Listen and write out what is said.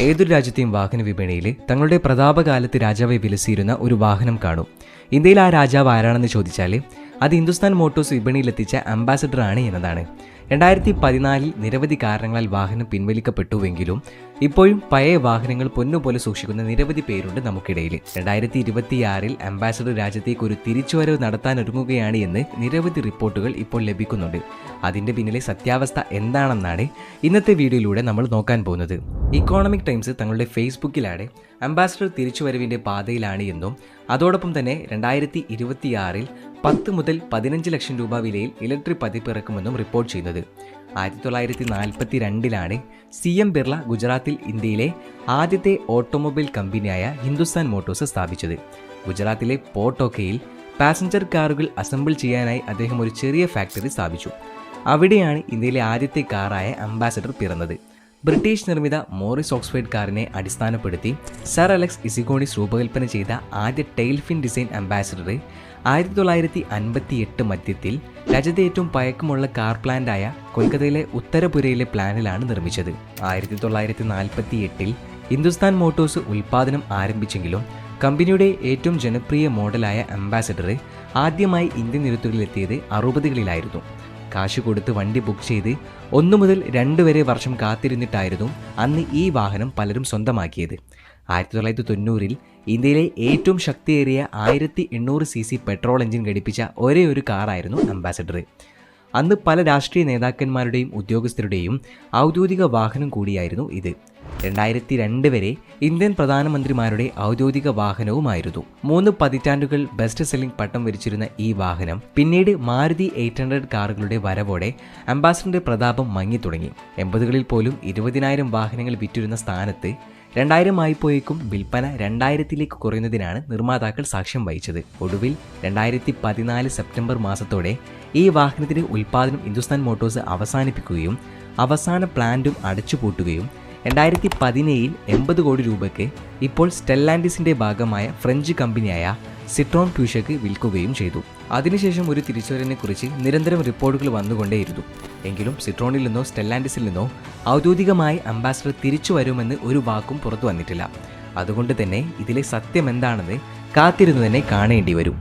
ഏതൊരു രാജ്യത്തെയും വാഹന വിപണിയിൽ തങ്ങളുടെ പ്രതാപകാലത്ത് രാജാവായി വിലസിയിരുന്ന ഒരു വാഹനം കാണും. ഇന്ത്യയിൽ ആ രാജാവ് ആരാണെന്ന് ചോദിച്ചാൽ അത് ഹിന്ദുസ്ഥാൻ മോട്ടോഴ്സ് വിപണിയിലെത്തിച്ച അംബാസഡർ ആണ് എന്നതാണ്. 2014 നിരവധി കാരണങ്ങളാൽ വാഹനം പിൻവലിക്കപ്പെട്ടുവെങ്കിലും ഇപ്പോഴും പഴയ വാഹനങ്ങൾ പൊന്നുപോലെ സൂക്ഷിക്കുന്ന നിരവധി പേരുണ്ട് നമുക്കിടയിൽ. 2026 അംബാസഡർ രാജ്യത്തേക്ക് ഒരു തിരിച്ചുവരവ് നടത്താനൊരുങ്ങുകയാണ് എന്ന് നിരവധി റിപ്പോർട്ടുകൾ ഇപ്പോൾ ലഭിക്കുന്നുണ്ട്. അതിൻ്റെ പിന്നിലെ സത്യാവസ്ഥ എന്താണെന്നാണ് ഇന്നത്തെ വീഡിയോയിലൂടെ നമ്മൾ നോക്കാൻ പോകുന്നത്. ഇക്കോണമിക് ടൈംസ് തങ്ങളുടെ ഫേസ്ബുക്കിലാണ് അംബാസഡർ തിരിച്ചുവരവിൻ്റെ പാതയിലാണ് എന്നും അതോടൊപ്പം തന്നെ 2026 10 മുതൽ 15 ലക്ഷം രൂപ വിലയിൽ ഇലക്ട്രിക് പതിപ്പ് ഇറക്കുമെന്നും റിപ്പോർട്ട് ചെയ്യുന്നത്. 1942 CM ബിർള ഗുജറാത്തിൽ ഇന്ത്യയിലെ ആദ്യത്തെ ഓട്ടോമൊബൈൽ കമ്പനിയായ ഹിന്ദുസ്ഥാൻ മോട്ടോഴ്സ് സ്ഥാപിച്ചത്. ഗുജറാത്തിലെ പോട്ടോക്കയിൽ പാസഞ്ചർ കാറുകൾ അസംബിൾ ചെയ്യാനായി അദ്ദേഹം ഒരു ചെറിയ ഫാക്ടറി സ്ഥാപിച്ചു. അവിടെയാണ് ഇന്ത്യയിലെ ആദ്യത്തെ കാറായ അംബാസഡർ പിറന്നത്. ബ്രിട്ടീഷ് നിർമ്മിത മോറിസ് ഓക്സ്ഫോർഡ് കാറിനെ അടിസ്ഥാനപ്പെടുത്തി സർ അലക്സ് ഇസിഗോണിസ് രൂപകൽപ്പന ചെയ്ത ആദ്യ ടെയിൽഫിൻ ഡിസൈൻ അംബാസഡർ 1958 മധ്യത്തിൽ രാജ്യത്തെ ഏറ്റവും പഴക്കമുള്ള കാർ പ്ലാന്റായ കൊൽക്കത്തയിലെ ഉത്തരപുരയിലെ പ്ലാന്റിലാണ് നിർമ്മിച്ചത്. 1948 ഹിന്ദുസ്ഥാൻ മോട്ടോഴ്സ് ഉൽപ്പാദനം ആരംഭിച്ചെങ്കിലും കമ്പനിയുടെ ഏറ്റവും ജനപ്രിയ മോഡലായ അംബാസഡർ ആദ്യമായി ഇന്ത്യൻ നിരത്തുകളിലെത്തിയത് 60കളിലായിരുന്നു. കാശ് കൊടുത്ത് വണ്ടി ബുക്ക് ചെയ്ത് 1 മുതൽ 2 വരെ വർഷം കാത്തിരുന്നിട്ടായിരുന്നു അന്ന് ഈ വാഹനം പലരും സ്വന്തമാക്കിയത്. 1990 ഇന്ത്യയിലെ ഏറ്റവും ശക്തിയേറിയ 1800 cc പെട്രോൾ എഞ്ചിൻ ഘടിപ്പിച്ച ഒരേ ഒരു കാറായിരുന്നു അംബാസഡർ. അന്ന് പല രാഷ്ട്രീയ നേതാക്കന്മാരുടെയും ഉദ്യോഗസ്ഥരുടെയും ഔദ്യോഗിക വാഹനം കൂടിയായിരുന്നു ഇത്. 2002 വരെ ഇന്ത്യൻ പ്രധാനമന്ത്രിമാരുടെ ഔദ്യോഗിക വാഹനവുമായിരുന്നു. 3 പതിറ്റാണ്ടുകൾ ബെസ്റ്റ് സെല്ലിംഗ് പട്ടം വരിച്ചിരുന്ന ഈ വാഹനം പിന്നീട് മാരുതി 800 കാറുകളുടെ വരവോടെ അംബാസഡറിന്റെ പ്രതാപം മങ്ങിത്തുടങ്ങി. 80കളിൽ പോലും 20,000 വാഹനങ്ങൾ വിറ്റിരുന്ന സ്ഥാനത്ത് 2000 ആയിപ്പോയേക്കും വിൽപ്പന 2000ലേക്ക് കുറയുന്നതിനാണ് നിർമ്മാതാക്കൾ സാക്ഷ്യം വഹിച്ചത്. ഒടുവിൽ 2014 സെപ്റ്റംബർ മാസത്തോടെ ഈ വാഹനത്തിന്റെ ഉൽപ്പാദനം ഹിന്ദുസ്ഥാൻ മോട്ടോഴ്സ് അവസാനിപ്പിക്കുകയും അവസാന പ്ലാന്റും അടച്ചുപൂട്ടുകയും 2017 80 കോടി രൂപയ്ക്ക് ഇപ്പോൾ സ്റ്റെല്ലാൻഡിസിന്റെ ഭാഗമായ ഫ്രഞ്ച് കമ്പനിയായ സിട്രോൺ പ്യൂഷയ്ക്ക് വിൽക്കുകയും ചെയ്തു. അതിനുശേഷം ഒരു തിരിച്ചുവരവിനെക്കുറിച്ച് നിരന്തരം റിപ്പോർട്ടുകൾ വന്നുകൊണ്ടേയിരുന്നു. എങ്കിലും സിട്രോണിൽ നിന്നോ സ്റ്റെല്ലാൻഡിസിൽ നിന്നോ ഔദ്യോഗികമായി അംബാസഡർ തിരിച്ചു വരുമെന്ന് ഒരു വാക്കും പുറത്തു വന്നിട്ടില്ല. അതുകൊണ്ട് തന്നെ ഇതിലെ സത്യം എന്താണെന്ന് കാത്തിരുന്നു തന്നെ കാണേണ്ടി വരും.